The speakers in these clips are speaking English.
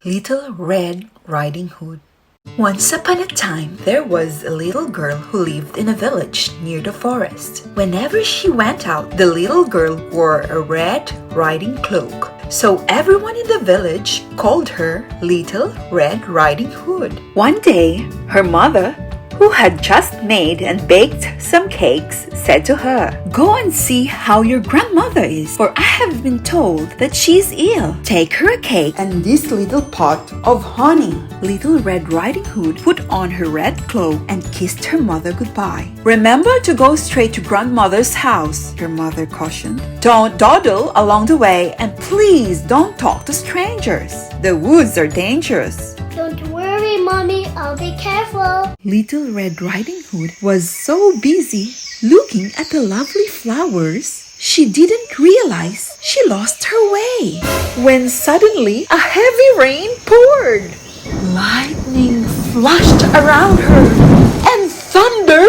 Little Red Riding Hood. Once upon a time, there was a little girl who lived in a village near the forest. Whenever she went out, the little girl wore a red riding cloak. So everyone in the village called her Little Red Riding Hood. One day, her mother, who had just made and baked some cakes, said to her, "Go and see how your grandmother is, for I have been told that she is ill. Take her a cake and this little pot of honey." Little Red Riding Hood put on her red cloak and kissed her mother goodbye. "Remember to go straight to grandmother's house," her mother cautioned. "Don't dawdle along the way, and please don't talk to strangers. The woods are dangerous." Don't worry, Mommy. I'll be careful. Little Red Riding Hood was so busy looking at the lovely flowers, she didn't realize she lost her way. When suddenly a heavy rain poured. Lightning flashed around her and thunder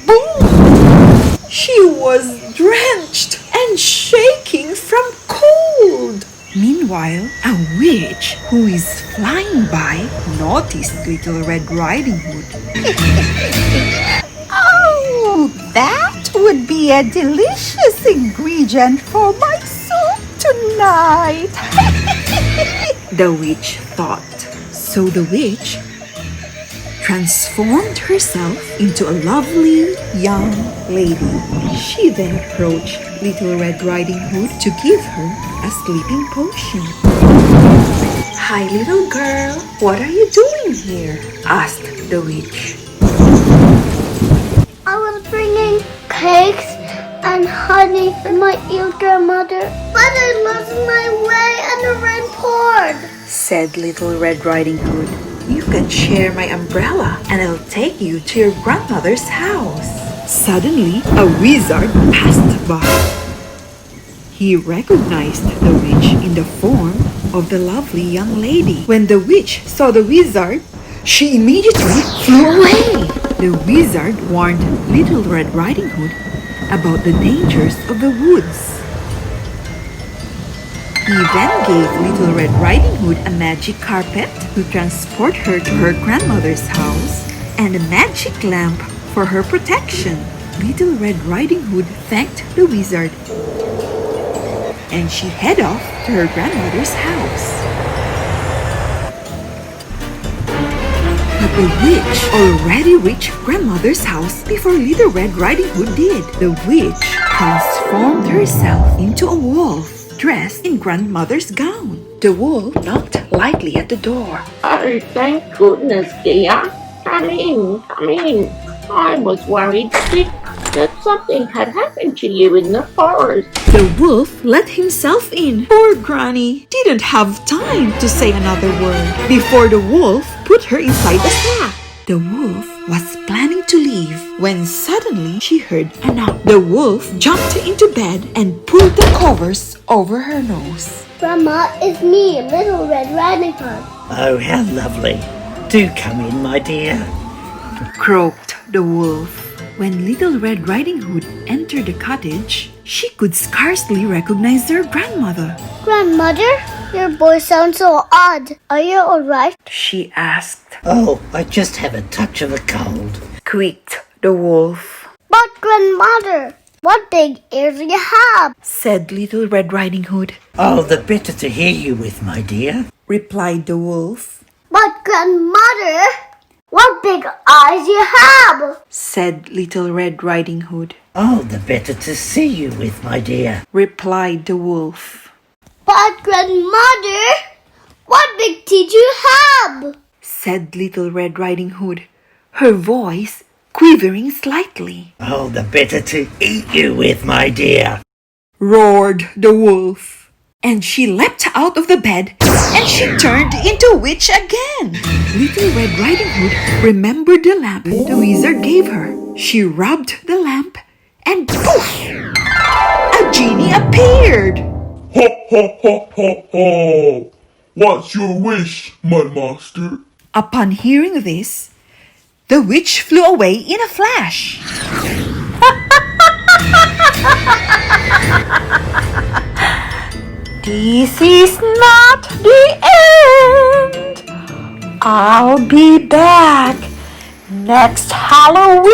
boomed. She was drenched and shaking from cold. Meanwhile, a witch who is flying by noticed Little Red Riding Hood. Oh, that would be a delicious ingredient for my soup tonight. The witch thought. So the witch transformed herself into a lovely young lady. She then approached Little Red Riding Hood to give her a sleeping potion. "Hi, little girl. What are you doing here?" asked the witch. I was bringing cakes and honey for my ill grandmother, but I lost my way and the rain poured, said Little Red Riding Hood. "You can share my umbrella and I'll take you to your grandmother's house." Suddenly, a wizard passed by. He recognized the witch in the form of the lovely young lady. When the witch saw the wizard, she immediately flew away. The wizard warned Little Red Riding Hood about the dangers of the woods. He then gave Little Red Riding Hood a magic carpet to transport her to her grandmother's house and a magic lamp for her protection. Little Red Riding Hood thanked the wizard and she head off to her grandmother's house. But the witch already reached grandmother's house before Little Red Riding Hood did. The witch transformed herself into a wolf dressed in grandmother's gown. The wolf knocked lightly at the door. "Oh, thank goodness, dear. Come in, come in. I was worried sick that something had happened to you in the forest." The wolf let himself in. Poor Granny didn't have time to say another word before the wolf put her inside the sack. The wolf was planning to leave when suddenly she heard a knock. The wolf jumped into bed and pulled the covers over her nose. Grandma, it's me, Little Red Riding Hood. Oh, how lovely. Do come in, my dear. Croaked the wolf. When Little Red Riding Hood entered the cottage, she could scarcely recognize her grandmother. Grandmother, your voice sounds so odd. Are you alright? She asked. Oh, I just have a touch of a cold. Quaked the wolf. But grandmother, what big ears you have, said Little Red Riding Hood. Oh, the better to hear you with, my dear, replied the wolf. But grandmother, what big eyes you have, said Little Red Riding Hood. Oh, the better to see you with, my dear, replied the wolf. But grandmother, what big teeth you have, said Little Red Riding Hood, her voice quivering slightly. Oh, the better to eat you with, my dear, roared the wolf. And she leapt out of the bed and she turned into a witch again. Little Red Riding Hood remembered the lamp the wizard gave her. She rubbed the lamp and poof! A genie appeared. "Ho, ho, ho, ho, ho! What's your wish, my master?" Upon hearing this, the witch flew away in a flash. This is not the end. I'll be back next Halloween.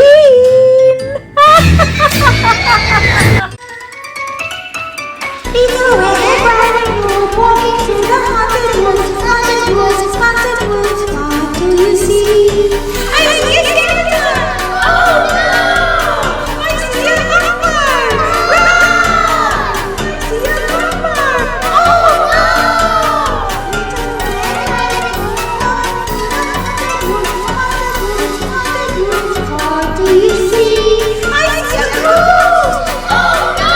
Little Red Riding Hood walking through the haunted woods, haunted woods, haunted woods. What do you see? I see a skeleton! Oh no! I see a vampire! Run! I see a vampire! Oh no! What do you see? I see a ghost! Oh no!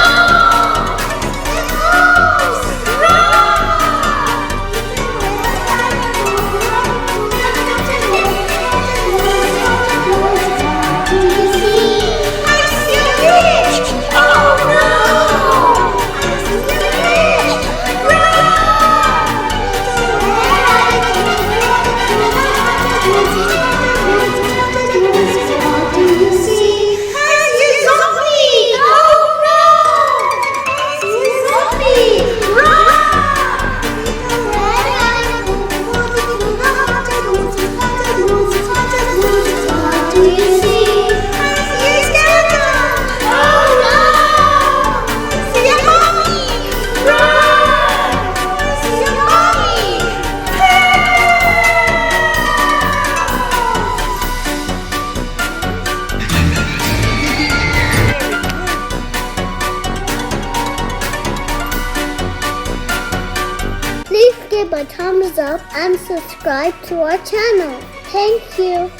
Please give a thumbs up and subscribe to our channel. Thank you.